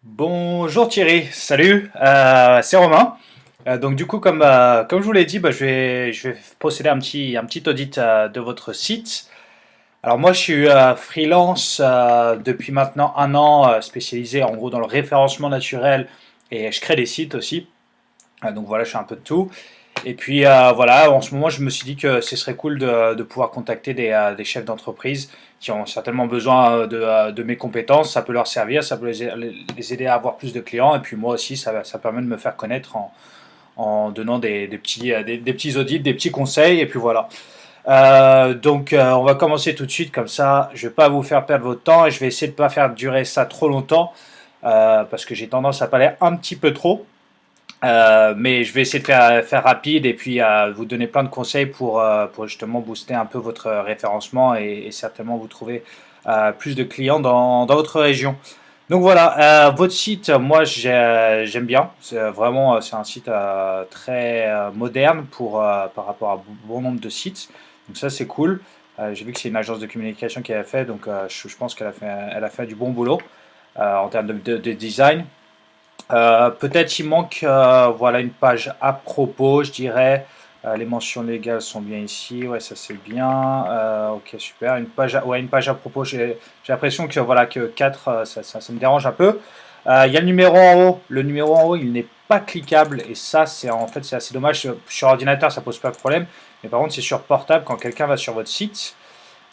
Bonjour Thierry, salut, c'est Romain. Donc du coup, comme je vous l'ai dit, je vais procéder à un petit audit de votre site. Alors moi, je suis freelance depuis maintenant un an, spécialisé en gros dans le référencement naturel et je crée des sites aussi. Donc voilà, je fais un peu de tout. Et puis voilà, en ce moment, je me suis dit que ce serait cool de pouvoir contacter des chefs d'entreprise qui ont certainement besoin de mes compétences. Ça peut leur servir, ça peut les aider à avoir plus de clients. Et puis moi aussi, ça permet de me faire connaître en donnant des petits audits, des petits conseils. Et puis voilà. On va commencer tout de suite comme ça. Je ne vais pas vous faire perdre votre temps et je vais essayer de ne pas faire durer ça trop longtemps parce que j'ai tendance à parler un petit peu trop. Mais je vais essayer de faire rapide et puis vous donner plein de conseils pour justement booster un peu votre référencement et certainement vous trouver plus de clients dans votre région. Donc voilà, votre site, moi j'aime bien. C'est un site très moderne par rapport à bon nombre de sites. Donc ça c'est cool. J'ai vu que c'est une agence de communication qui a fait, donc je pense qu'elle a fait du bon boulot en termes de design. Peut-être il manque voilà, une page à propos, je dirais. Les mentions légales sont bien ici, ouais, ça c'est bien. Ok, super. Ouais, une page à propos, j'ai l'impression que, voilà, que 4 ça me dérange un peu. Il y a le numéro en haut. Le numéro en haut, il n'est pas cliquable et ça, c'est assez dommage. Sur ordinateur, ça pose pas de problème. Mais par contre, c'est sur portable quand quelqu'un va sur votre site.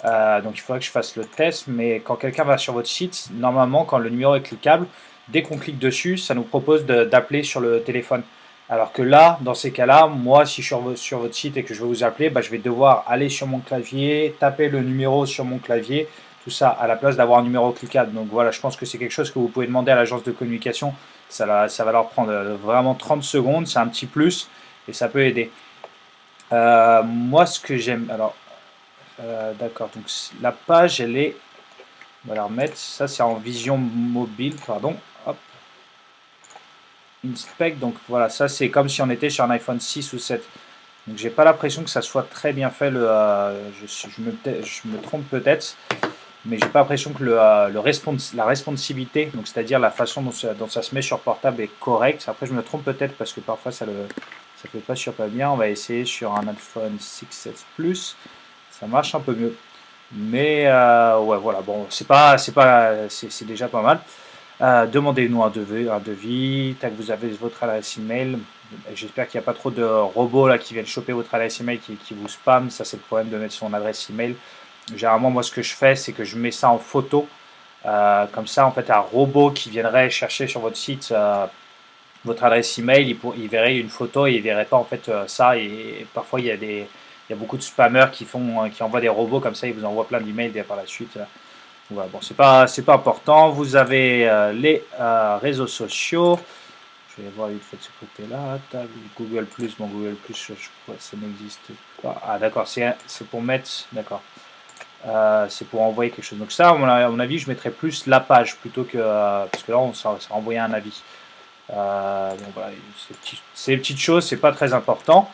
Donc il faudrait que je fasse le test, mais quand quelqu'un va sur votre site, normalement, quand le numéro est cliquable, dès qu'on clique dessus, ça nous propose d'appeler sur le téléphone. Alors que là, dans ces cas-là, moi, si je suis sur votre site et que je veux vous appeler, je vais devoir aller sur mon clavier, taper le numéro sur mon clavier, tout ça à la place d'avoir un numéro cliquable. Donc voilà, je pense que c'est quelque chose que vous pouvez demander à l'agence de communication. Ça va leur prendre vraiment 30 secondes, c'est un petit plus et ça peut aider. Moi, ce que j'aime, alors, d'accord, donc la page, elle est, on va la remettre, ça c'est en vision mobile, pardon, hop, inspect, donc voilà, ça c'est comme si on était sur un iPhone 6 ou 7. Donc j'ai pas l'impression que ça soit très bien fait, je me trompe peut-être, mais j'ai pas l'impression que la responsivité, donc c'est-à-dire la façon dont ça se met sur portable est correcte. Après je me trompe peut-être parce que parfois ça fait pas super bien. On va essayer sur un iPhone 6S Plus, ça marche un peu mieux. Mais ouais, voilà, bon, c'est déjà pas mal. Demandez-nous un devis. Tac, vous avez votre adresse email. J'espère qu'il n'y a pas trop de robots là qui viennent choper votre adresse email qui vous spam. Ça, c'est le problème de mettre son adresse email. Généralement, moi, ce que je fais, c'est que je mets ça en photo. Comme ça, en fait, un robot qui viendrait chercher sur votre site votre adresse email, il verrait une photo et il verrait pas en fait ça. Et parfois, il y a beaucoup de spammers qui envoient des robots comme ça, ils vous envoient plein d'emails et par la suite. Voilà, bon, c'est pas important. Vous avez les réseaux sociaux. Je vais voir vite fait de ce côté-là. Google bon, Google je crois que ça n'existe pas. Ah, d'accord, c'est pour mettre. D'accord. C'est pour envoyer quelque chose. Donc, ça, à mon avis, je mettrais plus la page plutôt que. Parce que là, ça envoyait un avis. Donc, voilà, ces petites choses, c'est pas très important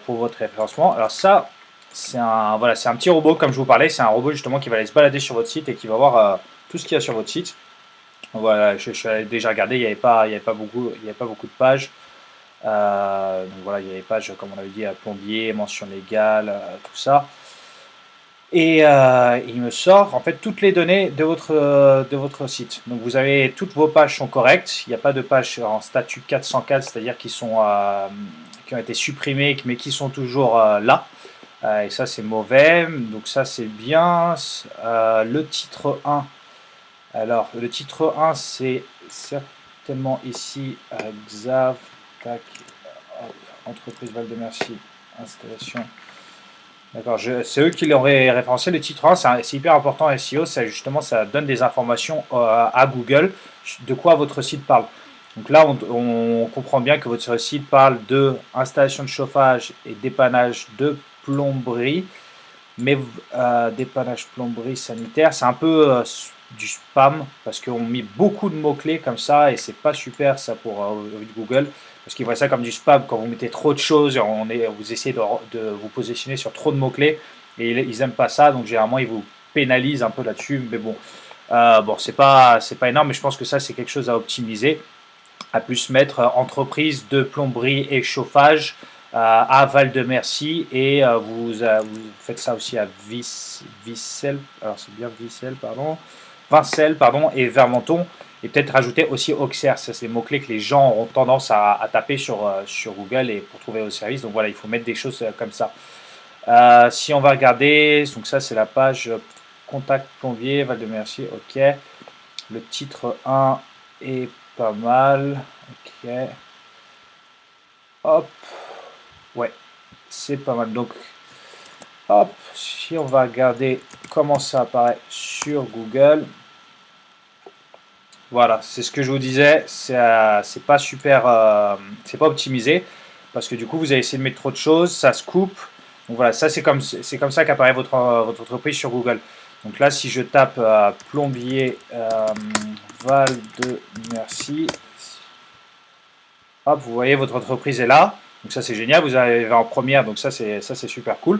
pour votre référencement. Alors, ça, c'est un petit robot, comme je vous parlais. C'est un robot justement qui va aller se balader sur votre site et qui va voir tout ce qu'il y a sur votre site. Voilà, je suis allé déjà regarder, il y avait pas beaucoup de pages. Donc voilà, il y avait pages, comme on avait dit, à plombier, mention légale, tout ça. Et il me sort en fait toutes les données de votre site. Donc vous avez toutes vos pages sont correctes. Il n'y a pas de pages en statut 404, c'est-à-dire qui ont été supprimées, mais qui sont toujours là. Et ça c'est mauvais. Donc ça c'est bien. Le titre 1. Alors le titre 1 c'est certainement ici Xav, tac, hop, entreprise Val de Merci, installation. D'accord, c'est eux qui l'auraient référencé. Le titre 1, c'est hyper important SEO, ça donne des informations à Google de quoi votre site parle. Donc là, on comprend bien que votre site parle de installation de chauffage et dépannage de plomberie, mais dépannage plomberie sanitaire, c'est un peu du spam parce qu'on met beaucoup de mots-clés comme ça et c'est pas super ça pour Google parce qu'ils voient ça comme du spam quand vous mettez trop de choses, vous essayez de vous positionner sur trop de mots-clés et ils aiment pas ça donc généralement ils vous pénalisent un peu là-dessus mais bon Bon, c'est pas énorme, mais je pense que ça, c'est quelque chose à optimiser. À plus mettre entreprise de plomberie et chauffage à Val-de-Merci et vous faites ça aussi à Vissel, alors c'est bien Vissel, pardon, Vincelles, pardon, et Vermenton. Et peut-être rajouter aussi Auxerre, ça c'est les mots-clés que les gens ont tendance à taper sur Google et pour trouver vos services. Donc voilà, il faut mettre des choses comme ça. Si on va regarder, donc ça c'est la page contact plombier, Val-de-Merci, ok. Le titre 1 est pas mal, ok. Hop, ouais, c'est pas mal. Donc, hop, si on va regarder comment ça apparaît sur Google, voilà, c'est ce que je vous disais, c'est pas super, c'est pas optimisé, parce que du coup, vous avez essayé de mettre trop de choses, ça se coupe. Donc voilà, ça c'est comme ça qu'apparaît votre entreprise sur Google. Donc là, si je tape plombier Val de Merci, hop, vous voyez votre entreprise est là. Donc ça c'est génial, vous arrivez en première, donc ça c'est super cool.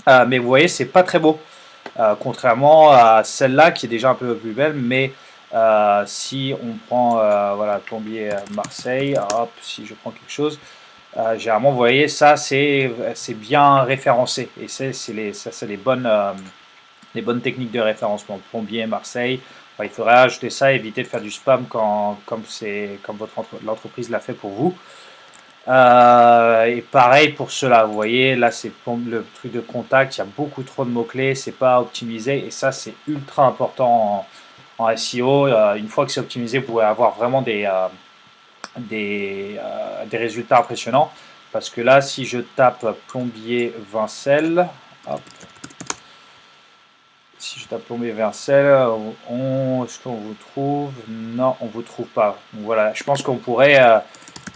Mais vous voyez, c'est pas très beau. Contrairement à celle-là qui est déjà un peu plus belle, mais si on prend voilà, plombier Marseille, hop, si je prends quelque chose, généralement vous voyez ça c'est bien référencé et c'est les bonnes techniques de référencement. Plombier Marseille, enfin, il faudrait ajouter ça, éviter de faire du spam comme l'entreprise l'a fait pour vous. Et pareil pour cela, vous voyez, là c'est le truc de contact, il y a beaucoup trop de mots-clés, c'est pas optimisé et ça c'est ultra important en SEO. Une fois que c'est optimisé, vous pouvez avoir vraiment des résultats impressionnants. Parce que là, si je tape plombier Vincelles, hop, si je tape plombier Vincelles, est-ce qu'on vous trouve? Non, on vous trouve pas. Donc voilà, je pense qu'on pourrait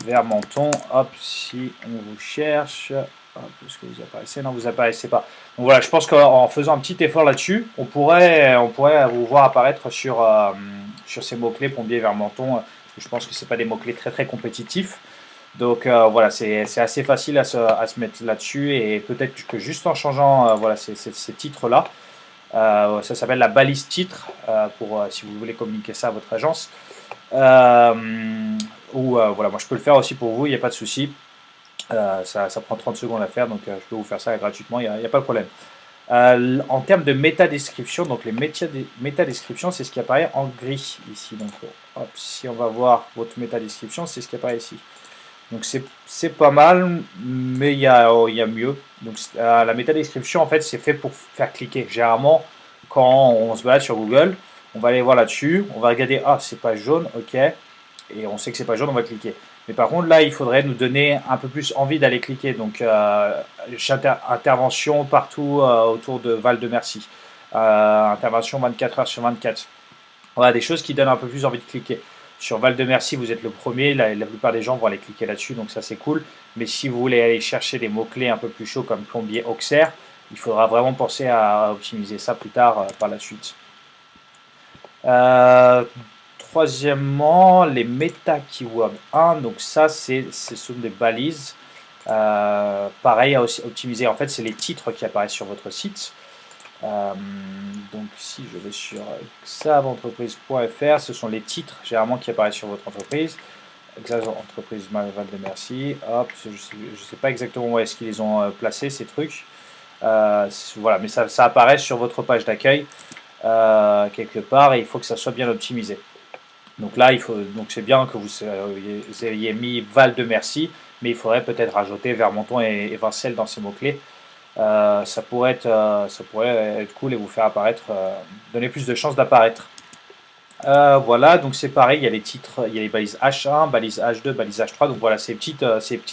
Vermenton, hop, si on vous cherche, est-ce que vous apparaissez? Non, vous apparaissez pas. Donc voilà, je pense qu'en faisant un petit effort là-dessus, on pourrait vous voir apparaître sur ces mots-clés, plombier, Vermenton. Je pense que c'est pas des mots-clés très très compétitifs. Donc voilà, c'est assez facile à se mettre là-dessus et peut-être que juste en changeant voilà, ces titres-là, ça s'appelle la balise titre pour si vous voulez communiquer ça à votre agence. Ou voilà, moi je peux le faire aussi pour vous, il n'y a pas de souci. Ça prend 30 secondes à faire, donc je peux vous faire ça gratuitement, il n'y a pas de problème. En termes de métadescription, donc les métadescriptions, c'est ce qui apparaît en gris ici. Donc hop, si on va voir votre métadescription, c'est ce qui apparaît ici. Donc c'est pas mal, mais il y a mieux. Donc la métadescription, en fait, c'est fait pour faire cliquer. Généralement, quand on se balade sur Google, on va aller voir là-dessus, on va regarder, ah, c'est pas jaune, ok, et on sait que c'est pas jaune, on va cliquer. Mais par contre, là, il faudrait nous donner un peu plus envie d'aller cliquer. Donc, intervention partout autour de Val-de-Merci. Intervention 24 heures sur 24. Voilà, des choses qui donnent un peu plus envie de cliquer. Sur Val-de-Merci, vous êtes le premier. La plupart des gens vont aller cliquer là-dessus, donc ça, c'est cool. Mais si vous voulez aller chercher des mots-clés un peu plus chauds comme plombier Auxerre, il faudra vraiment penser à optimiser ça plus tard par la suite. Troisièmement, les méta-keywords 1, donc ça, ce sont des balises. Pareil à aussi optimiser, en fait, c'est les titres qui apparaissent sur votre site. Donc si je vais sur xaventreprise.fr, ce sont les titres généralement qui apparaissent sur votre entreprise. Entreprise Val-de-Merci, hop, je sais pas exactement où est-ce qu'ils les ont placés ces trucs. Voilà, mais ça apparaît sur votre page d'accueil quelque part et il faut que ça soit bien optimisé. Donc là, donc c'est bien que vous ayez mis Val-de-Merci, mais il faudrait peut-être rajouter Vermenton et Vincelles dans ces mots-clés. Ça pourrait être cool et vous faire apparaître, donner plus de chances d'apparaître. Voilà, donc c'est pareil, il y a les titres, il y a les balises H1, balises H2, balises H3. Donc voilà, ces petites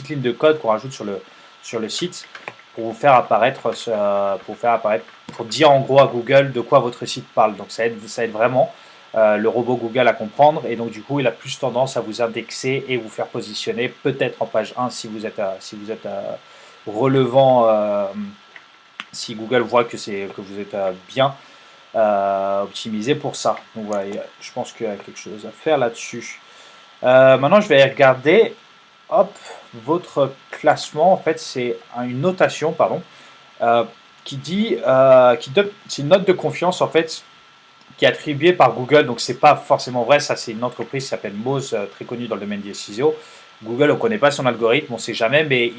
lignes de code qu'on rajoute sur le site pour vous faire apparaître, pour dire en gros à Google de quoi votre site parle. Donc ça aide vraiment le robot Google à comprendre et donc du coup il a plus tendance à vous indexer et vous faire positionner peut-être en page 1 si vous êtes relevant, si Google voit que vous êtes bien optimisé pour ça. Donc voilà, je pense qu'il y a quelque chose à faire là-dessus. Maintenant je vais regarder votre classement. En fait c'est une notation pardon, qui dit c'est une note de confiance en fait qui est attribué par Google, donc c'est pas forcément vrai, ça c'est une entreprise qui s'appelle Moz, très connue dans le domaine des SEO. Google, on ne connaît pas son algorithme, on ne sait jamais, mais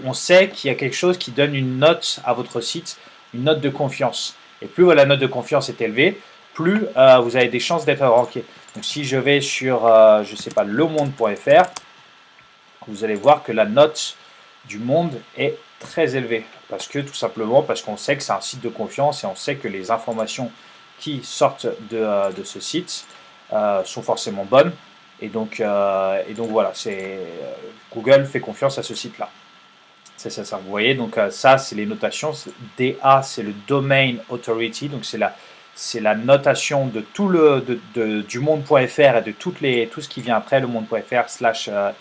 on sait qu'il y a quelque chose qui donne une note à votre site, une note de confiance. Et plus la note de confiance est élevée, plus vous avez des chances d'être ranké. Donc si je vais sur, je sais pas, lemonde.fr, vous allez voir que la note du Monde est très élevée. Tout simplement parce qu'on sait que c'est un site de confiance et on sait que les informations qui sortent de ce site sont forcément bonnes. Et donc voilà, Google fait confiance à ce site-là. C'est ça, vous voyez, donc ça, c'est les notations. DA, c'est le Domain Authority, donc c'est la notation de tout du monde.fr et de tout ce qui vient après, le monde.fr,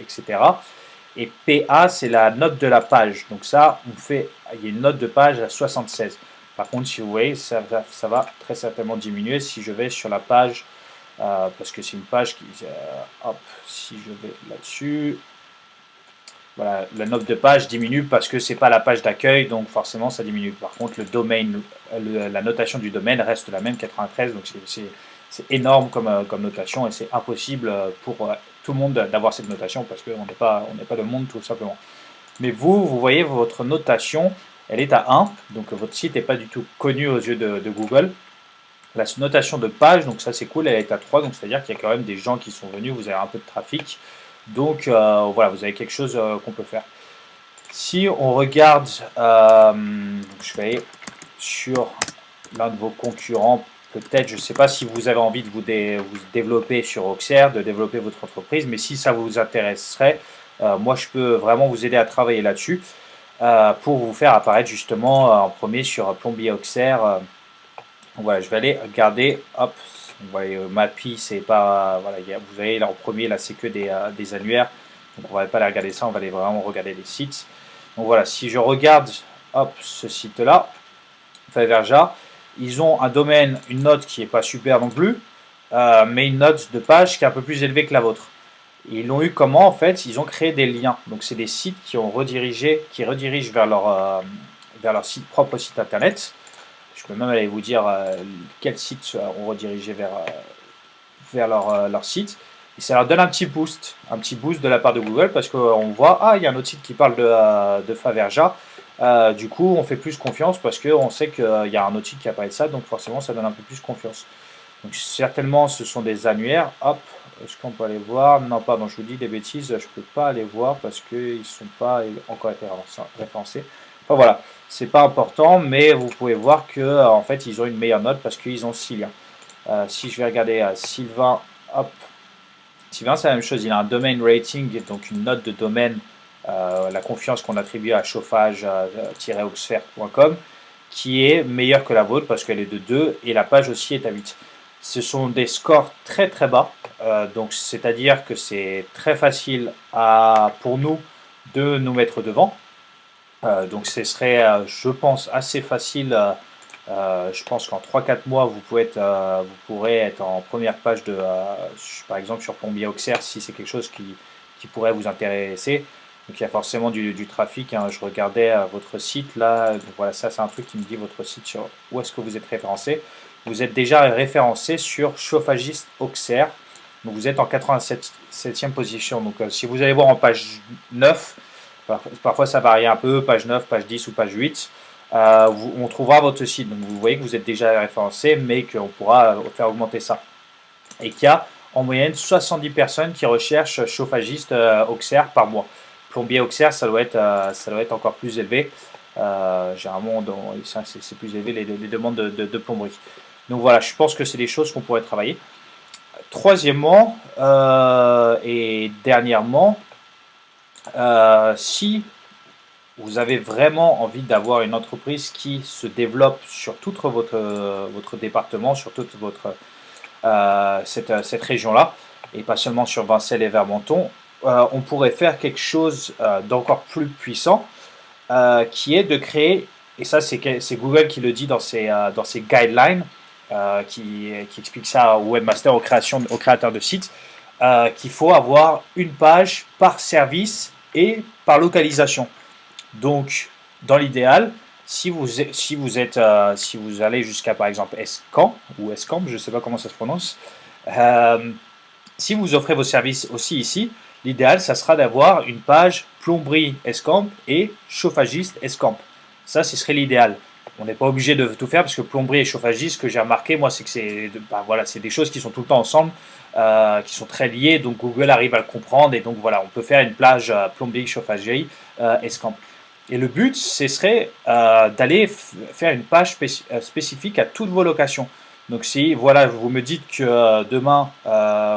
etc. Et PA, c'est la note de la page. Donc ça, il y a une note de page à 76. Par contre, si vous voyez, ça va très certainement diminuer si je vais sur la page, parce que c'est une page qui, hop, si je vais là-dessus, voilà, la note de page diminue parce que c'est pas la page d'accueil, donc forcément ça diminue. Par contre, le domaine, la notation du domaine reste la même, 93, donc c'est énorme comme notation et c'est impossible pour tout le monde d'avoir cette notation parce qu'on n'est pas le monde tout simplement. Mais vous voyez, votre notation, elle est à 1, donc votre site n'est pas du tout connu aux yeux de Google. La notation de page, donc ça c'est cool, elle est à 3, donc c'est-à-dire qu'il y a quand même des gens qui sont venus, vous avez un peu de trafic. Donc voilà, vous avez quelque chose qu'on peut faire. Si on regarde, je vais aller sur l'un de vos concurrents, peut-être, je ne sais pas si vous avez envie de vous développer sur Auxerre, de développer votre entreprise, mais si ça vous intéresserait, moi je peux vraiment vous aider à travailler là-dessus pour vous faire apparaître justement en premier sur Plombier Auxerre. Voilà, je vais aller regarder, hop, vous voyez, Mappy, c'est pas, voilà, vous avez là en premier, là c'est que des annuaires, donc on va pas aller regarder ça, on va aller vraiment regarder les sites. Donc voilà, si je regarde, hop, ce site-là, Faverja, ils ont un domaine, une note qui est pas super non plus, mais une note de page qui est un peu plus élevée que la vôtre. Et ils l'ont eu comment en fait? Ils ont créé des liens, donc c'est des sites qui redirigent vers leur propre site internet. Je peux même aller vous dire quels sites ont redirigé vers leur site. Et ça leur donne un petit boost de la part de Google parce qu'on voit, il y a un autre site qui parle de Faverja. Du coup, on fait plus confiance parce qu'on sait qu'il y a un autre site qui apparaît de ça, donc forcément, ça donne un peu plus confiance. Donc certainement, ce sont des annuaires. Hop, est-ce qu'on peut aller voir? Non, pardon, je vous dis des bêtises, je ne peux pas aller voir parce qu'ils ne sont pas encore été référencés. Enfin voilà, c'est pas important, mais vous pouvez voir que en fait ils ont une meilleure note parce qu'ils ont 6 liens. Si je vais regarder à Sylvain, hop, Sylvain c'est la même chose, il a un domain rating, donc une note de domaine, la confiance qu'on attribue à chauffage-oxfert.com, qui est meilleure que la vôtre parce qu'elle est de 2 et la page aussi est à 8. Ce sont des scores très très bas, donc c'est-à-dire que c'est très facile pour nous de nous mettre devant. Donc ce serait, je pense, assez facile. Je pense qu'en 3-4 mois, vous pourrez être en première page par exemple sur Plombier Auxerre, si c'est quelque chose qui pourrait vous intéresser. Donc il y a forcément du trafic, hein. Je regardais votre site là, donc voilà, ça c'est un truc qui me dit votre site sur où est-ce que vous êtes référencé. Vous êtes déjà référencé sur Chauffagiste Auxerre, donc vous êtes en 87e position. Donc si vous allez voir en page 9, parfois ça varie un peu, page 9, page 10 ou page 8, on trouvera votre site. Donc vous voyez que vous êtes déjà référencé, mais qu'on pourra faire augmenter ça. Et qu'il y a en moyenne 70 personnes qui recherchent chauffagiste Auxerre par mois. Plombier Auxerre, ça doit être encore plus élevé. Généralement, c'est plus élevé les demandes de plomberie. Donc voilà, je pense que c'est des choses qu'on pourrait travailler. Troisièmement et dernièrement, si vous avez vraiment envie d'avoir une entreprise qui se développe sur tout votre département, sur toute cette région-là, et pas seulement sur Vincelles et Vermenton, on pourrait faire quelque chose d'encore plus puissant, qui est de créer, et ça c'est Google qui le dit dans ses guidelines, qui explique ça aux webmasters, aux créateurs de sites, qu'il faut avoir une page par service et par localisation. Donc, dans l'idéal, si vous allez jusqu'à par exemple Escamp ou Escamp, je ne sais pas comment ça se prononce, euh, si vous offrez vos services aussi ici, l'idéal, ça sera d'avoir une page plomberie Escamp et chauffagiste Escamp. Ça, ce serait l'idéal. On n'est pas obligé de tout faire parce que plomberie et chauffagiste, ce que j'ai remarqué, moi, c'est que voilà, c'est des choses qui sont tout le temps ensemble, qui sont très liées. Donc Google arrive à le comprendre et donc voilà, on peut faire une plage plomberie, chauffagerie, Escamp. Et le but, ce serait d'aller faire une page spécifique à toutes vos locations. Donc si voilà, vous me dites que demain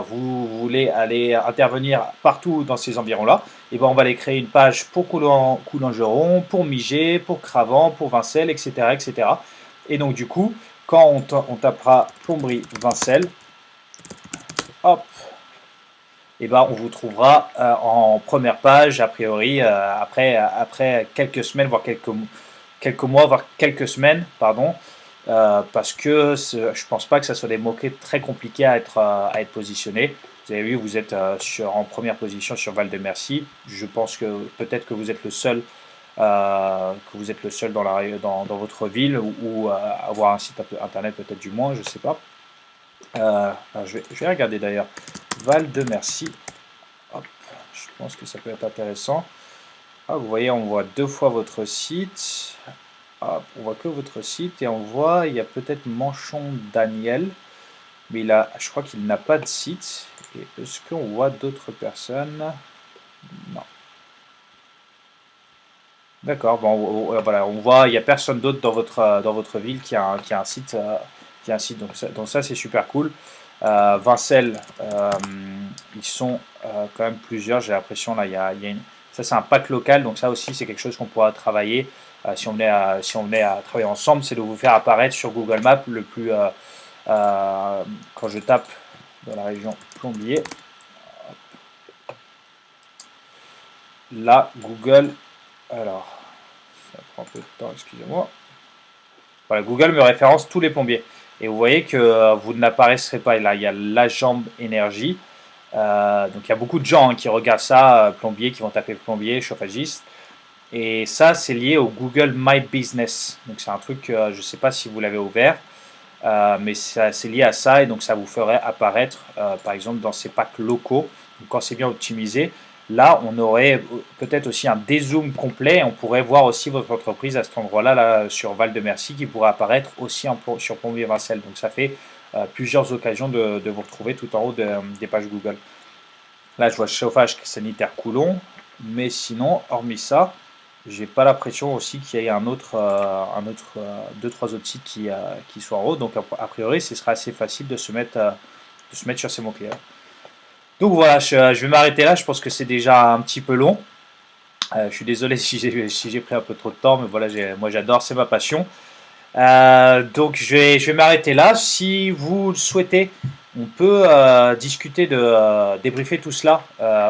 vous voulez aller intervenir partout dans ces environs-là, et ben on va aller créer une page pour Coulangeron, pour Miger, pour Cravant, pour Vincelles, etc., etc. Et cetera. Et donc du coup, quand on tapera plomberie Vincelles, hop, et ben on vous trouvera en première page a priori après quelques semaines, voire quelques mois, voire quelques semaines, pardon, parce que je pense pas que ça soit des mots-clés très compliqués à être positionnés. Vous avez vu, vous êtes en première position sur Val-de-Merci. Je pense que peut-être que vous êtes le seul dans votre ville ou avoir un site internet peut-être du moins, je sais pas. Je vais regarder d'ailleurs Val-de-Merci. Hop, je pense que ça peut être intéressant. Ah, vous voyez, on voit deux fois votre site. Hop, on voit que votre site et on voit, il y a peut-être Manchon Daniel, mais je crois qu'il n'a pas de site. Et est-ce qu'on voit d'autres personnes? Non. D'accord, bon, voilà, on voit, il n'y a personne d'autre dans votre ville qui a un site, donc ça c'est super cool. Vincelles, ils sont quand même plusieurs, j'ai l'impression, là, ça c'est un pack local, donc ça aussi c'est quelque chose qu'on pourra travailler si on venait à travailler ensemble, c'est de vous faire apparaître sur Google Maps quand je tape dans la région Plombier, là, Google, alors, ça prend un peu de temps, excusez-moi. Voilà, Google me référence tous les plombiers. Et vous voyez que vous n'apparaîtrez pas. Là, il y a la jambe énergie. Donc il y a beaucoup de gens qui regardent ça, plombier, qui vont taper plombier, chauffagiste. Et ça, c'est lié au Google My Business. Donc c'est un truc, je ne sais pas si vous l'avez ouvert, mais c'est lié à ça. Et donc ça vous ferait apparaître, par exemple, dans ces packs locaux. Donc, quand c'est bien optimisé, là, on aurait peut-être aussi un dézoom complet. On pourrait voir aussi votre entreprise à cet endroit-là, là, sur Val-de-Merci, qui pourrait apparaître aussi sur Plombier Vincelles. Donc ça fait plusieurs occasions de vous retrouver tout en haut des pages Google. Là, je vois chauffage sanitaire Coulon, mais sinon, hormis ça, j'ai pas l'impression aussi qu'il y ait deux, trois autres sites qui soient en haut. Donc, a priori, ce sera assez facile de se mettre sur ces mots-clés. Donc voilà, je vais m'arrêter là. Je pense que c'est déjà un petit peu long. Je suis désolé si j'ai pris un peu trop de temps, mais voilà, moi j'adore, c'est ma passion. Donc je vais m'arrêter là. Si vous le souhaitez, on peut discuter débriefer tout cela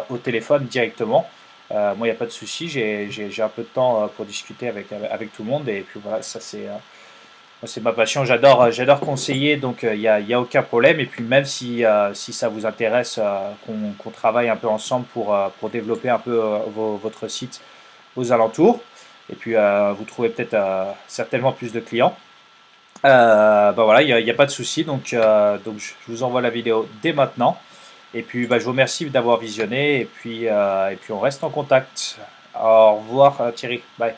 au téléphone directement. Moi, il n'y a pas de souci, j'ai un peu de temps pour discuter avec tout le monde. Et puis voilà, ça c'est ma passion. J'adore conseiller, donc y a aucun problème. Et puis même si ça vous intéresse qu'on travaille un peu ensemble pour développer un peu votre site aux alentours. Et puis vous trouvez peut-être certainement plus de clients. Bah voilà, il y a pas de souci. Donc je vous envoie la vidéo dès maintenant. Et puis bah, je vous remercie d'avoir visionné. Et puis on reste en contact. Au revoir Thierry. Bye.